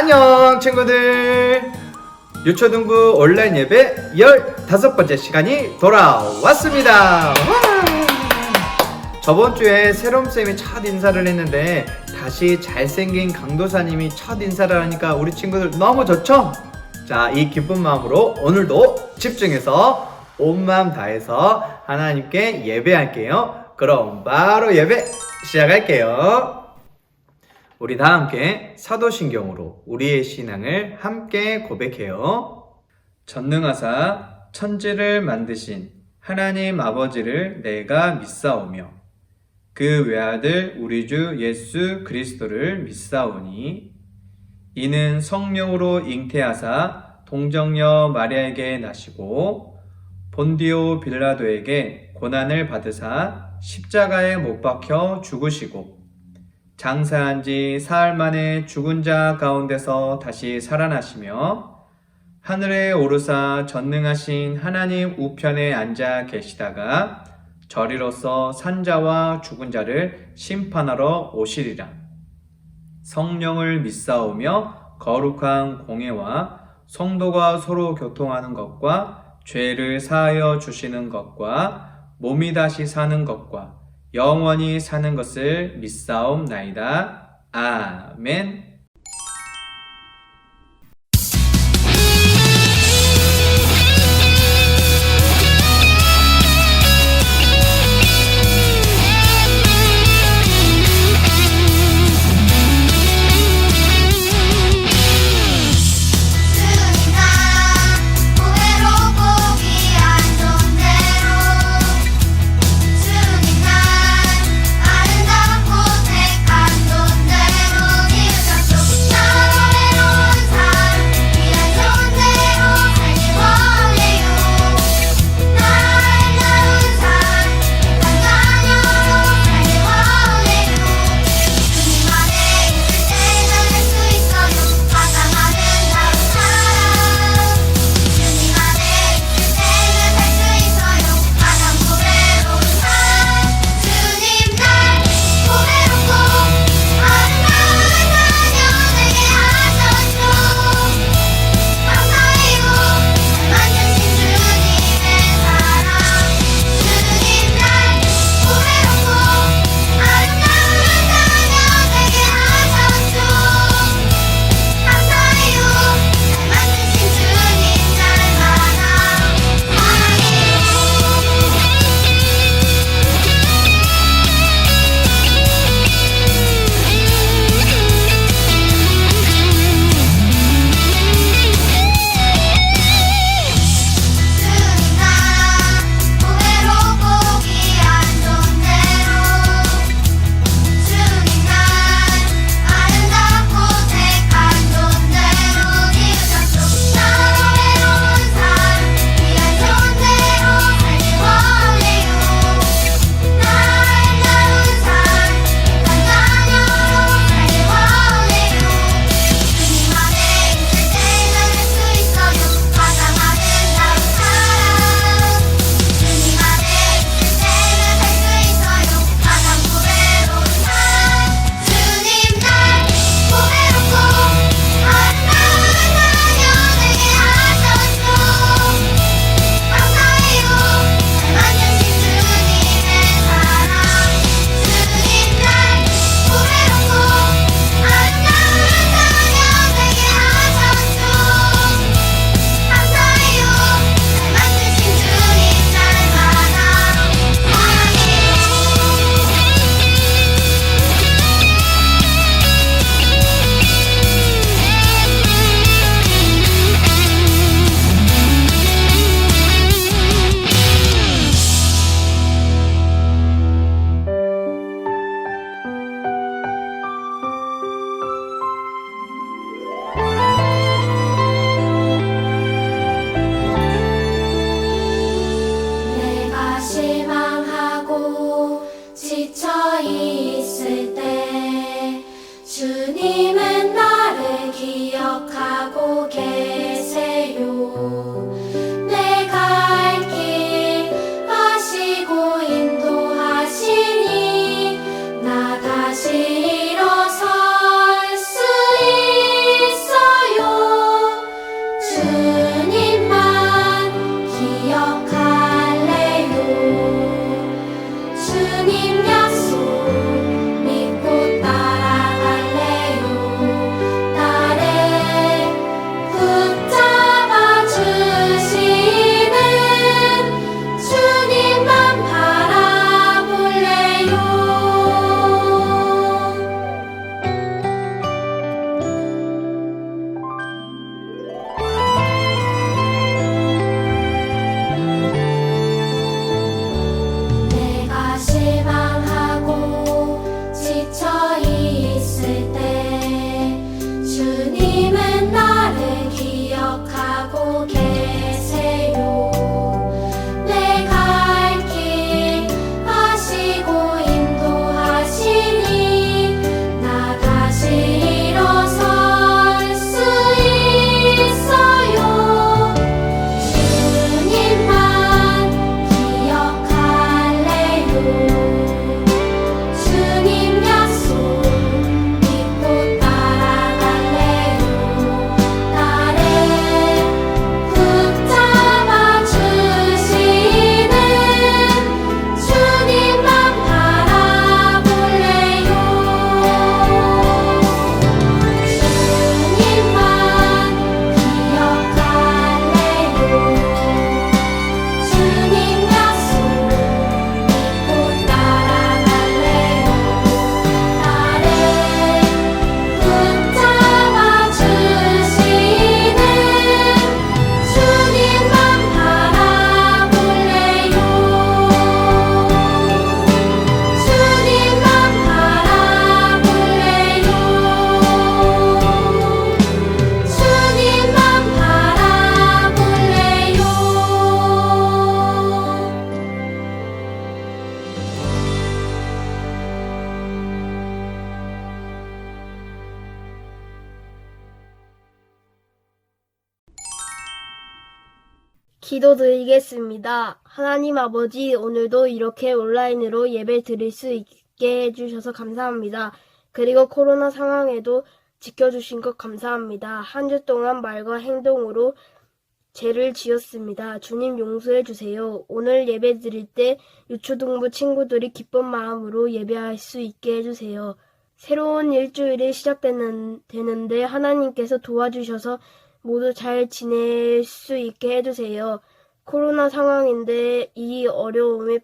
안녕 친구들, 유초등부 온라인 예배 15번째 시간이 돌아왔습니다. 와! 저번주에 새롬쌤이 첫 인사를 했는데 다시 잘생긴 강도사님이 첫 인사를 하니까 우리 친구들 너무 좋죠? 자, 이 기쁜 마음으로 오늘도 집중해서 온 마음 다해서 하나님께 예배할게요. 그럼 바로 예배 시작할게요. 우리 다 함께 사도신경으로 우리의 신앙을 함께 고백해요. 전능하사 천지를 만드신 하나님 아버지를 내가 믿사오며 그 외아들 우리 주 예수 그리스도를 믿사오니 이는 성령으로 잉태하사 동정녀 마리아에게 나시고 본디오 빌라도에게 고난을 받으사 십자가에 못 박혀 죽으시고 장사한 지 사흘 만에 죽은 자 가운데서 다시 살아나시며 하늘에 오르사 전능하신 하나님 우편에 앉아 계시다가 저리로서 산자와 죽은 자를 심판하러 오시리라. 성령을 믿사오며 거룩한 공예와 성도가 서로 교통하는 것과 죄를 사하여 주시는 것과 몸이 다시 사는 것과 영원히 사는 것을 믿사옵나이다. 아멘. 주님 난 아름답고 택한 존재로 기도드리겠습니다. 하나님 아버지, 오늘도 이렇게 온라인으로 예배 드릴 수 있게 해주셔서 감사합니다. 그리고 코로나 상황에도 지켜주신 것 감사합니다. 한 주 동안 말과 행동으로 죄를 지었습니다. 주님 용서해 주세요. 오늘 예배 드릴 때 유초등부 친구들이 기쁜 마음으로 예배할 수 있게 해주세요. 새로운 일주일이 시작되는데 하나님께서 도와주셔서 모두 잘 지낼 수 있게 해주세요. 코로나 상황인데 이 어려움이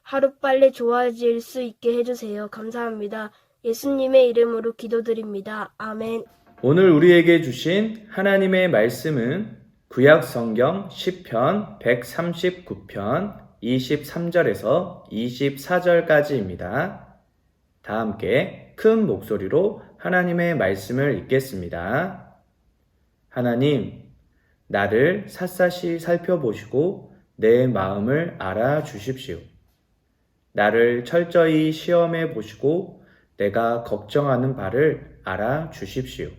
하루빨리 좋아질 수 있게 해주세요. 감사합니다. 예수님의 이름으로 기도드립니다. 아멘. 오늘 우리에게 주신 하나님의 말씀은 구약 성경 시편 139편 23절에서 24절까지입니다. 다 함께 큰 목소리로 하나님의 말씀을 읽겠습니다. 하나님, 나를 샅샅이 살펴보시고 내 마음을 알아주십시오. 나를 철저히 시험해 보시고 내가 걱정하는 바를 알아주십시오.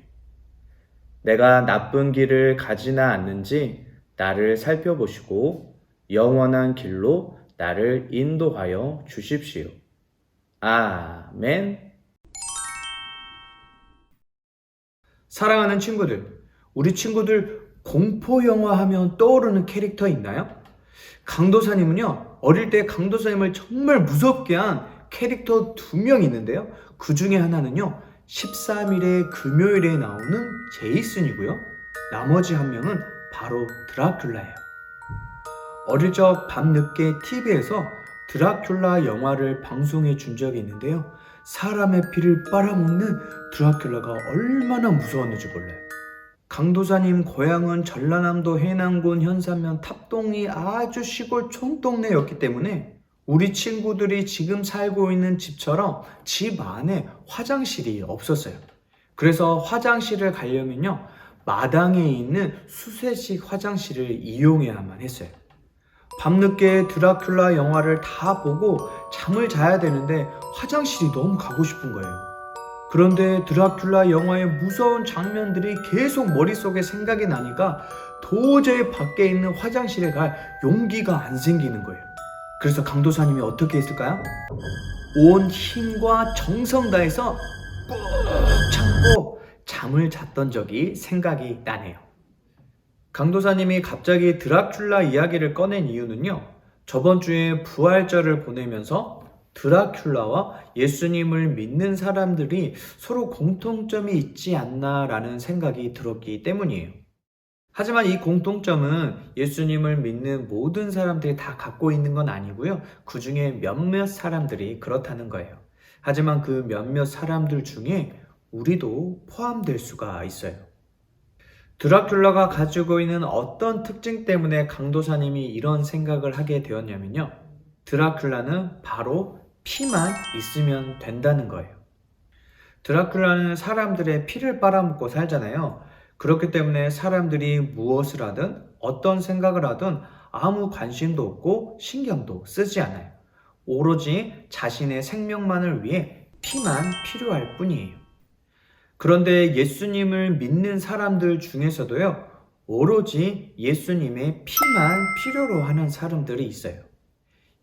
내가 나쁜 길을 가지나 않는지 나를 살펴보시고 영원한 길로 나를 인도하여 주십시오. 아멘. 사랑하는 친구들, 우리 친구들 공포 영화 하면 떠오르는 캐릭터 있나요? 강도사님은요, 어릴 때 강도사님을 정말 무섭게 한 캐릭터 2명 있는데요. 그 중에 하나는요, 13일의 금요일에 나오는 제이슨이고요. 나머지 한 명은 바로 드라큘라예요. 어릴 적 밤늦게 TV에서 드라큘라 영화를 방송해 준 적이 있는데요. 사람의 피를 빨아먹는 드라큘라가 얼마나 무서웠는지 몰라요. 강도사님 고향은 전라남도 해남군 현산면 탑동이 아주 시골 촌동네였기 때문에 우리 친구들이 지금 살고 있는 집처럼 집 안에 화장실이 없었어요. 그래서 화장실을 가려면요, 마당에 있는 수세식 화장실을 이용해야만 했어요. 밤늦게 드라큘라 영화를 다 보고 잠을 자야 되는데 화장실이 너무 가고 싶은 거예요. 그런데 드라큘라 영화의 무서운 장면들이 계속 머릿속에 생각이 나니까 도저히 밖에 있는 화장실에 갈 용기가 안 생기는 거예요. 그래서 강도사님이 어떻게 했을까요? 온 힘과 정성 다해서 꾹 참고 잠을 잤던 적이 생각이 나네요. 강도사님이 갑자기 드라큘라 이야기를 꺼낸 이유는요, 저번 주에 부활절을 보내면서 드라큘라와 예수님을 믿는 사람들이 서로 공통점이 있지 않나라는 생각이 들었기 때문이에요. 하지만 이 공통점은 예수님을 믿는 모든 사람들이 다 갖고 있는 건 아니고요. 그 중에 몇몇 사람들이 그렇다는 거예요. 하지만 그 몇몇 사람들 중에 우리도 포함될 수가 있어요. 드라큘라가 가지고 있는 어떤 특징 때문에 강도사님이 이런 생각을 하게 되었냐면요, 드라큘라는 바로 피만 있으면 된다는 거예요. 드라큘라는 사람들의 피를 빨아먹고 살잖아요. 그렇기 때문에 사람들이 무엇을 하든 어떤 생각을 하든 아무 관심도 없고 신경도 쓰지 않아요. 오로지 자신의 생명만을 위해 피만 필요할 뿐이에요. 그런데 예수님을 믿는 사람들 중에서도요, 오로지 예수님의 피만 필요로 하는 사람들이 있어요.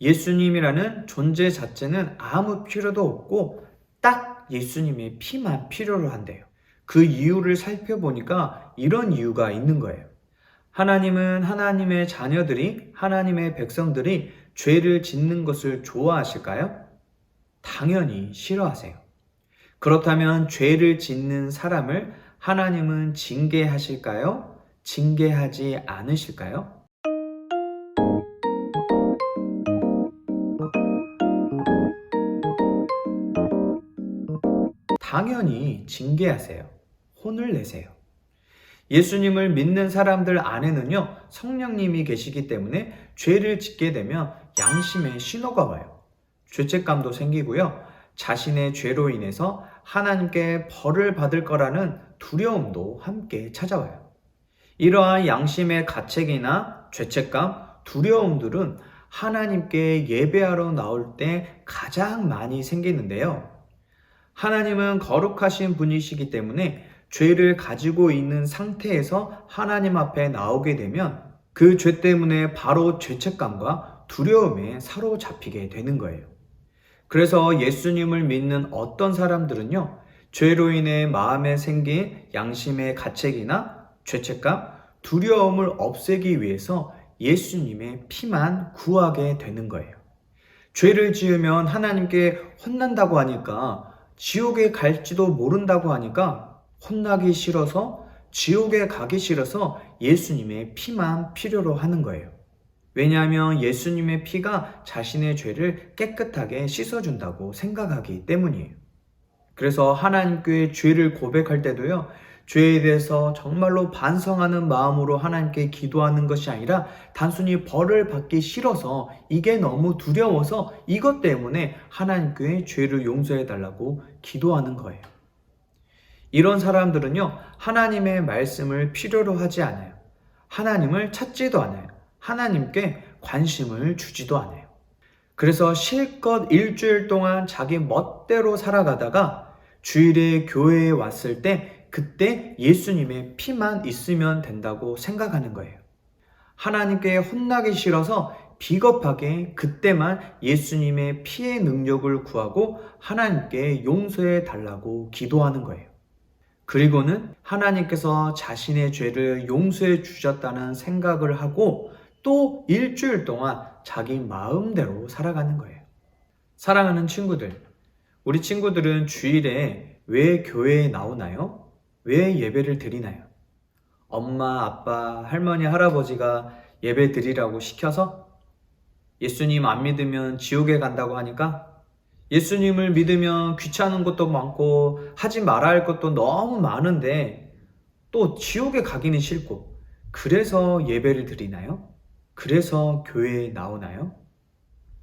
예수님이라는 존재 자체는 아무 필요도 없고 딱 예수님의 피만 필요로 한대요. 그 이유를 살펴보니까 이런 이유가 있는 거예요. 하나님은 하나님의 자녀들이, 하나님의 백성들이 죄를 짓는 것을 좋아하실까요? 당연히 싫어하세요. 그렇다면 죄를 짓는 사람을 하나님은 징계하실까요? 징계하지 않으실까요? 당연히 징계하세요. 혼을 내세요. 예수님을 믿는 사람들 안에는요, 성령님이 계시기 때문에 죄를 짓게 되면 양심의 신호가 와요. 죄책감도 생기고요, 자신의 죄로 인해서 하나님께 벌을 받을 거라는 두려움도 함께 찾아와요. 이러한 양심의 가책이나 죄책감, 두려움들은 하나님께 예배하러 나올 때 가장 많이 생기는데요. 하나님은 거룩하신 분이시기 때문에 죄를 가지고 있는 상태에서 하나님 앞에 나오게 되면 그 죄 때문에 바로 죄책감과 두려움에 사로잡히게 되는 거예요. 그래서 예수님을 믿는 어떤 사람들은요, 죄로 인해 마음에 생긴 양심의 가책이나 죄책감, 두려움을 없애기 위해서 예수님의 피만 구하게 되는 거예요. 죄를 지으면 하나님께 혼난다고 하니까, 지옥에 갈지도 모른다고 하니까 혼나기 싫어서, 지옥에 가기 싫어서 예수님의 피만 필요로 하는 거예요. 왜냐하면 예수님의 피가 자신의 죄를 깨끗하게 씻어준다고 생각하기 때문이에요. 그래서 하나님께 죄를 고백할 때도요, 죄에 대해서 정말로 반성하는 마음으로 하나님께 기도하는 것이 아니라 단순히 벌을 받기 싫어서, 이게 너무 두려워서 이것 때문에 하나님께 죄를 용서해 달라고 기도하는 거예요. 이런 사람들은요, 하나님의 말씀을 필요로 하지 않아요. 하나님을 찾지도 않아요. 하나님께 관심을 주지도 않아요. 그래서 실컷 일주일 동안 자기 멋대로 살아가다가 주일에 교회에 왔을 때 그때 예수님의 피만 있으면 된다고 생각하는 거예요. 하나님께 혼나기 싫어서 비겁하게 그때만 예수님의 피의 능력을 구하고 하나님께 용서해 달라고 기도하는 거예요. 그리고는 하나님께서 자신의 죄를 용서해 주셨다는 생각을 하고 또 일주일 동안 자기 마음대로 살아가는 거예요. 사랑하는 친구들, 우리 친구들은 주일에 왜 교회에 나오나요? 왜 예배를 드리나요? 엄마, 아빠, 할머니, 할아버지가 예배 드리라고 시켜서? 예수님 안 믿으면 지옥에 간다고 하니까? 예수님을 믿으면 귀찮은 것도 많고 하지 말아야 할 것도 너무 많은데 또 지옥에 가기는 싫고, 그래서 예배를 드리나요? 그래서 교회에 나오나요?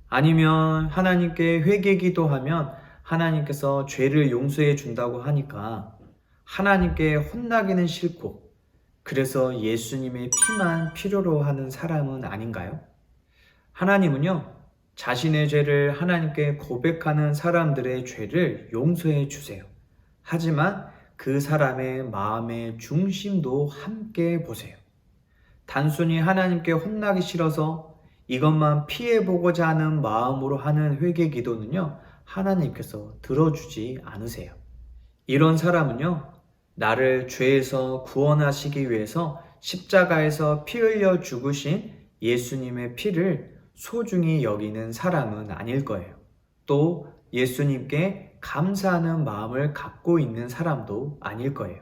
아니면 하나님께 회개 기도하면 하나님께서 죄를 용서해 준다고 하니까 하나님께 혼나기는 싫고 그래서 예수님의 피만 필요로 하는 사람은 아닌가요? 하나님은요, 자신의 죄를 하나님께 고백하는 사람들의 죄를 용서해 주세요. 하지만 그 사람의 마음의 중심도 함께 보세요. 단순히 하나님께 혼나기 싫어서 이것만 피해보고자 하는 마음으로 하는 회개 기도는요, 하나님께서 들어주지 않으세요. 이런 사람은요, 나를 죄에서 구원하시기 위해서 십자가에서 피 흘려 죽으신 예수님의 피를 소중히 여기는 사람은 아닐 거예요. 또 예수님께 감사하는 마음을 갖고 있는 사람도 아닐 거예요.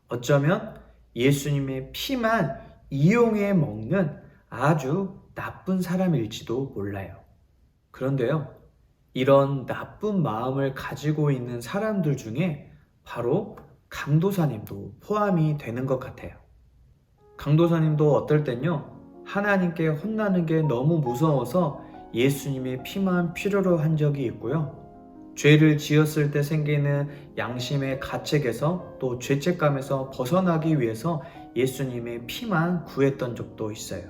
어쩌면 예수님의 피만 이용해 먹는 아주 나쁜 사람일지도 몰라요. 그런데요, 이런 나쁜 마음을 가지고 있는 사람들 중에 바로 강도사님도 포함이 되는 것 같아요. 강도사님도 어떨 땐요, 하나님께 혼나는 게 너무 무서워서 예수님의 피만 필요로 한 적이 있고요. 죄를 지었을 때 생기는 양심의 가책에서 또 죄책감에서 벗어나기 위해서 예수님의 피만 구했던 적도 있어요.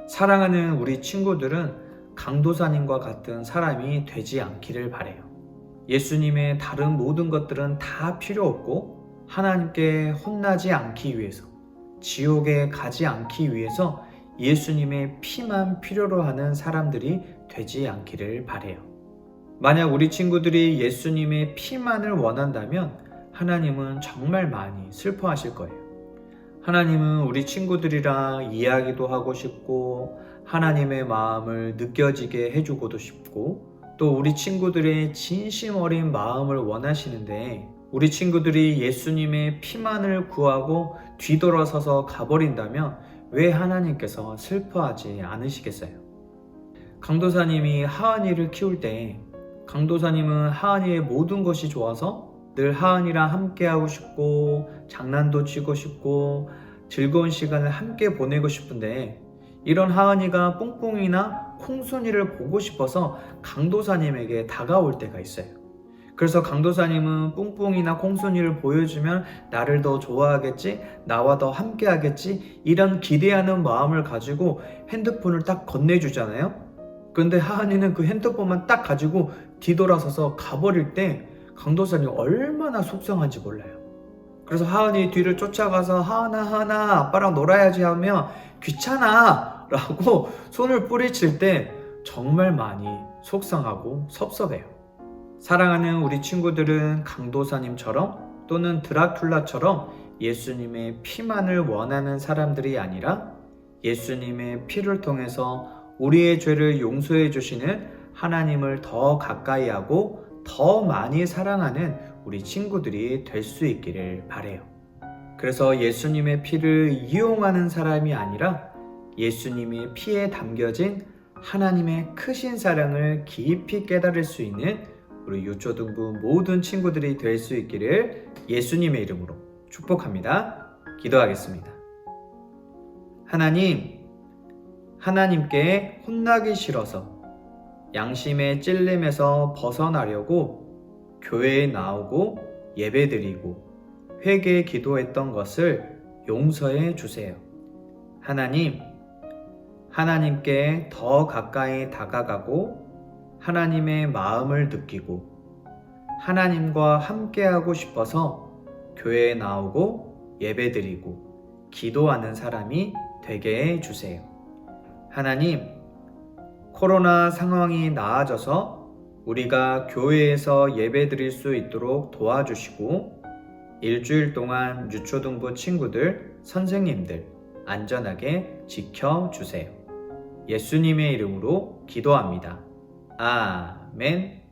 사랑하는 우리 친구들은 강도사님과 같은 사람이 되지 않기를 바라요. 예수님의 다른 모든 것들은 다 필요 없고 하나님께 혼나지 않기 위해서, 지옥에 가지 않기 위해서 예수님의 피만 필요로 하는 사람들이 되지 않기를 바라요. 만약 우리 친구들이 예수님의 피만을 원한다면 하나님은 정말 많이 슬퍼하실 거예요. 하나님은 우리 친구들이랑 이야기도 하고 싶고 하나님의 마음을 느껴지게 해주고도 싶고 또 우리 친구들의 진심 어린 마음을 원하시는데 우리 친구들이 예수님의 피만을 구하고 뒤돌아서서 가버린다면 왜 하나님께서 슬퍼하지 않으시겠어요? 강도사님이 하은이를 키울 때 강도사님은 하은이의 모든 것이 좋아서 늘 하은이랑 함께하고 싶고 장난도 치고 싶고 즐거운 시간을 함께 보내고 싶은데 이런 하은이가 뿡뿡이나 콩순이를 보고 싶어서 강도사님에게 다가올 때가 있어요. 그래서 강도사님은 뿡뿡이나 콩순이를 보여주면 나를 더 좋아하겠지, 나와 더 함께 하겠지, 이런 기대하는 마음을 가지고 핸드폰을 딱 건네주잖아요. 그런데 하은이는 그 핸드폰만 딱 가지고 뒤돌아서서 가버릴 때 강도사님이 얼마나 속상한지 몰라요. 그래서 하은이 뒤를 쫓아가서 하은아 아빠랑 놀아야지 하며 귀찮아 라고 손을 뿌리칠 때 정말 많이 속상하고 섭섭해요. 사랑하는 우리 친구들은 강도사님처럼 또는 드라큘라처럼 예수님의 피만을 원하는 사람들이 아니라 예수님의 피를 통해서 우리의 죄를 용서해 주시는 하나님을 더 가까이 하고 더 많이 사랑하는 우리 친구들이 될 수 있기를 바라요. 그래서 예수님의 피를 이용하는 사람이 아니라 예수님의 피에 담겨진 하나님의 크신 사랑을 깊이 깨달을 수 있는 우리 유초등부 모든 친구들이 될 수 있기를 예수님의 이름으로 축복합니다. 기도하겠습니다. 하나님께 혼나기 싫어서 양심의 찔림에서 벗어나려고 교회에 나오고 예배드리고 회개 기도했던 것을 용서해 주세요. 하나님께 더 가까이 다가가고 하나님의 마음을 느끼고 하나님과 함께하고 싶어서 교회에 나오고 예배드리고 기도하는 사람이 되게 해 주세요. 하나님, 코로나 상황이 나아져서 우리가 교회에서 예배드릴 수 있도록 도와주시고 일주일 동안 유초등부 친구들, 선생님들 안전하게 지켜주세요. 예수님의 이름으로 기도합니다. 아멘.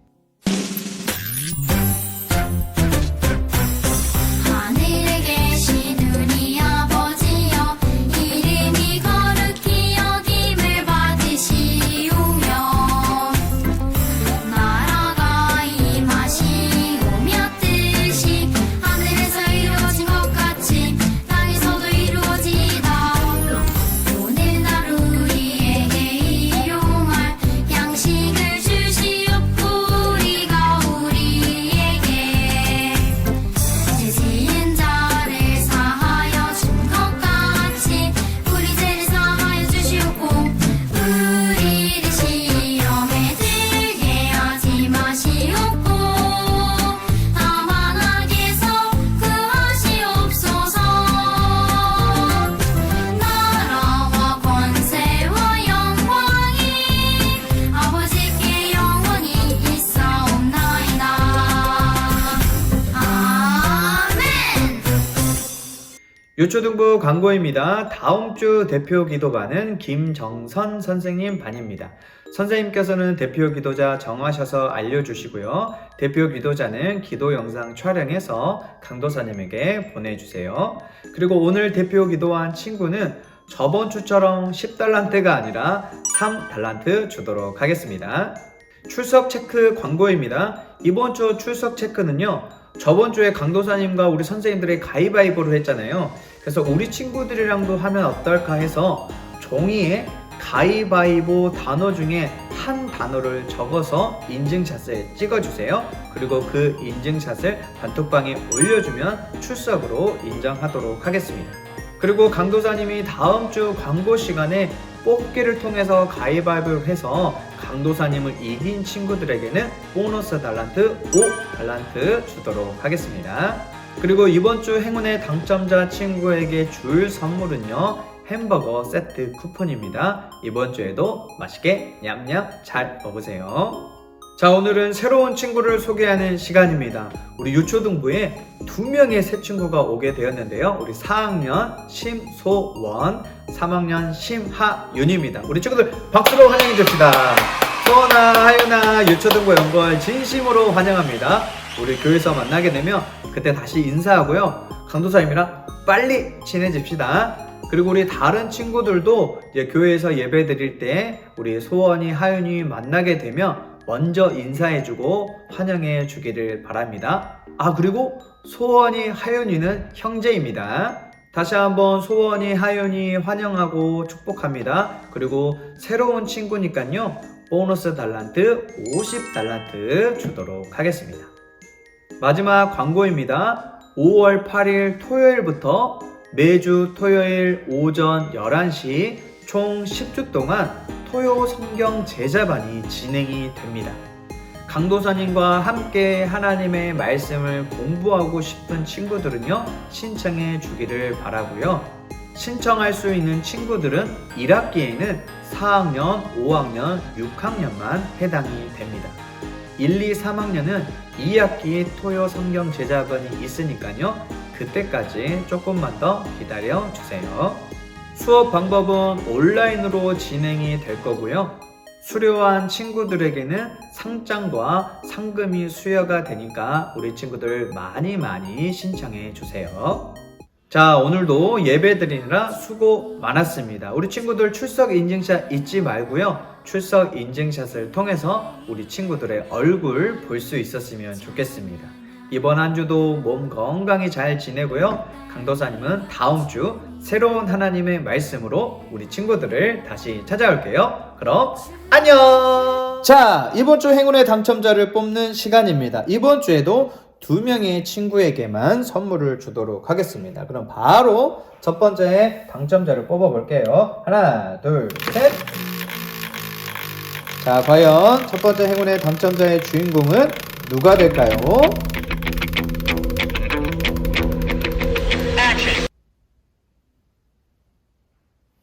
하늘에 계신 우리 아버지여, 이름이 거룩히 여김을 받으시오며 나라가 임하시오며 뜻이 하늘에서 이루어진 것 같이 땅에서도 이루어지이다. 오늘날 우리에게 일용할 양식을 주시옵고 우리가 우리에게 죄 지은 자를 사하여 준 것 같이 우리 죄를 사하여 주시옵고 우리를 시험에 들게 하지 마시옵고 다만 악에서 구하시옵소서. 나라와 권세와 영광이 아버지께 영원히 있사옵나이다. 아멘. 유초등부 광고입니다. 다음 주 대표 기도반은 김정선 선생님 반입니다. 선생님께서는 대표 기도자 정하셔서 알려주시고요. 대표 기도자는 기도 영상 촬영해서 강도사님에게 보내주세요. 그리고 오늘 대표 기도한 친구는 저번 주처럼 10달란트가 아니라 3달란트 주도록 하겠습니다. 출석 체크 광고입니다. 이번 주 출석 체크는요, 저번 주에 강도사님과 우리 선생님들이 가위바위보를 했잖아요. 그래서 우리 친구들이랑도 하면 어떨까 해서 종이에 가위바위보 단어 중에 한 단어를 적어서 인증샷을 찍어주세요. 그리고 그 인증샷을 단톡방에 올려주면 출석으로 인정하도록 하겠습니다. 그리고 강도사님이 다음 주 광고 시간에 뽑기를 통해서 가위바위보를 해서 강도사님을 이긴 친구들에게는 보너스 달란트 5달란트 주도록 하겠습니다. 그리고 이번 주 행운의 당첨자 친구에게 줄 선물은요, 햄버거 세트 쿠폰입니다. 이번 주에도 맛있게 냠냠 잘 먹으세요. 자, 오늘은 새로운 친구를 소개하는 시간입니다. 우리 유초등부에 2명의 새 친구가 오게 되었는데요. 우리 4학년 심소원, 3학년 심하윤입니다. 우리 친구들 박수로 환영해 줍시다. 소원아, 하윤아, 유초등부 연구원 진심으로 환영합니다. 우리 교회에서 만나게 되면 그때 다시 인사하고요, 강도사님이랑 빨리 친해집시다. 그리고 우리 다른 친구들도 이제 교회에서 예배 드릴 때 우리 소원이, 하윤이 만나게 되면 먼저 인사해주고 환영해 주기를 바랍니다. 아, 그리고 소원이, 하윤이는 형제입니다. 다시 한번 소원이, 하윤이 환영하고 축복합니다. 그리고 새로운 친구니까요, 보너스 달란트 50달란트 주도록 하겠습니다. 마지막 광고입니다. 5월 8일 토요일부터 매주 토요일 오전 11시 총 10주 동안 토요 성경 제자반이 진행이 됩니다. 강도사님과 함께 하나님의 말씀을 공부하고 싶은 친구들은요, 신청해 주기를 바라고요. 신청할 수 있는 친구들은 1학기에는 4학년, 5학년, 6학년만 해당이 됩니다. 1, 2, 3학년은 2학기 토요 성경 제자반이 있으니까요. 그때까지 조금만 더 기다려 주세요. 수업 방법은 온라인으로 진행이 될 거고요. 수료한 친구들에게는 상장과 상금이 수여가 되니까 우리 친구들 많이 신청해 주세요. 자, 오늘도 예배 드리느라 수고 많았습니다. 우리 친구들 출석 인증샷 잊지 말고요. 출석 인증샷을 통해서 우리 친구들의 얼굴 볼 수 있었으면 좋겠습니다. 이번 한 주도 몸 건강히 잘 지내고요. 강도사님은 다음 주 새로운 하나님의 말씀으로 우리 친구들을 다시 찾아올게요. 그럼 안녕! 자, 이번 주 행운의 당첨자를 뽑는 시간입니다. 이번 주에도 2명의 친구에게만 선물을 주도록 하겠습니다. 그럼 바로 첫 번째 당첨자를 뽑아볼게요. 하나, 둘, 셋! 자, 과연 첫 번째 행운의 당첨자의 주인공은 누가 될까요?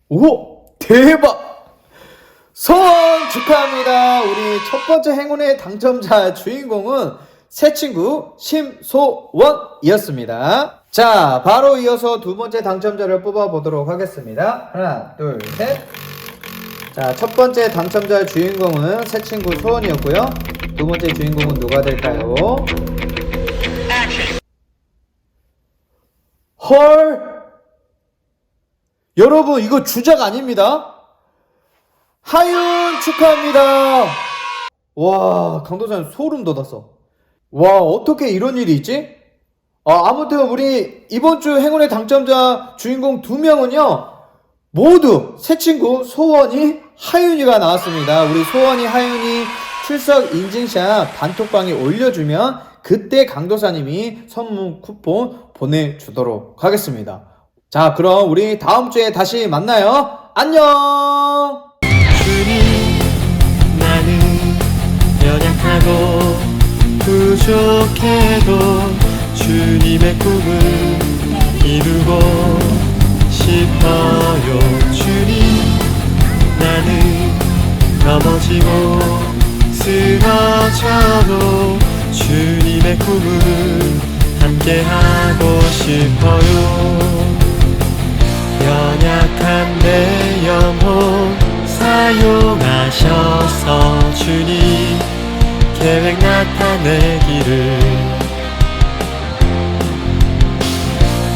오! 대박! 소원 축하합니다! 우리 첫 번째 행운의 당첨자 주인공은 새 친구 심소원이었습니다. 자, 바로 이어서 두 번째 당첨자를 뽑아보도록 하겠습니다. 하나, 둘, 셋! 자, 첫 번째 당첨자 주인공은 새 친구 소원이었고요. 두 번째 주인공은 누가 될까요? 헐! 여러분, 이거 주작 아닙니다. 하윤 축하합니다. 와, 강도사님 소름 돋았어. 와, 어떻게 이런 일이 있지? 아무튼 우리 이번 주 행운의 당첨자 주인공 2명은요 모두 새 친구 소원이 하윤이가 나왔습니다. 우리 소원이 하윤이 출석 인증샷 단톡방에 올려주면 그때 강도사님이 선물 쿠폰 보내주도록 하겠습니다. 자, 그럼 우리 다음 주에 다시 만나요. 안녕! 주님, 나는 연약하고 부족해도 주님의 꿈을 이루고 싶어요. 주님, 나는 넘어지고 쓰러져도 주님의 꿈을 함께하고 싶어요. 연약한 내 영혼 사용하셔서 주님 계획 나타내기를.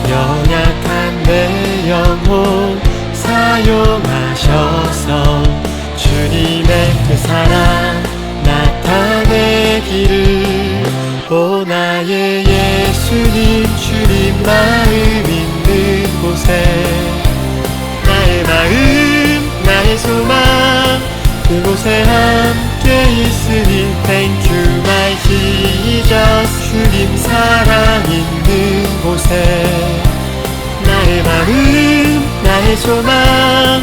연약한 내 영혼 사용하셔서 주님의 그 사랑 나타내기를. 오 나의 예수님, 주님 마음 있는 곳에 나의 마음, 나의 소망 그곳에 함께 있으니 Thank you my Jesus. 주님 사랑 있는 곳에 나의 마음, 나의 소망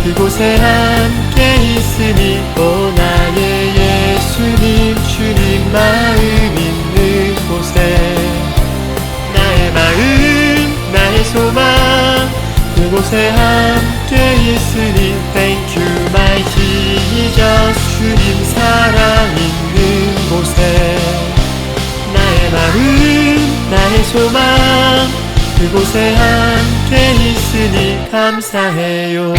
그곳에 함께 있으니 오 나의 예수님, 주님 마음 있는 곳에 나의 마음, 나의 소망 그곳에 함께 있으니 Thank you my Jesus. 주님 사랑 있는 곳에 나의 마음, 나의 소망 그곳에 함께 있으니 감사해요.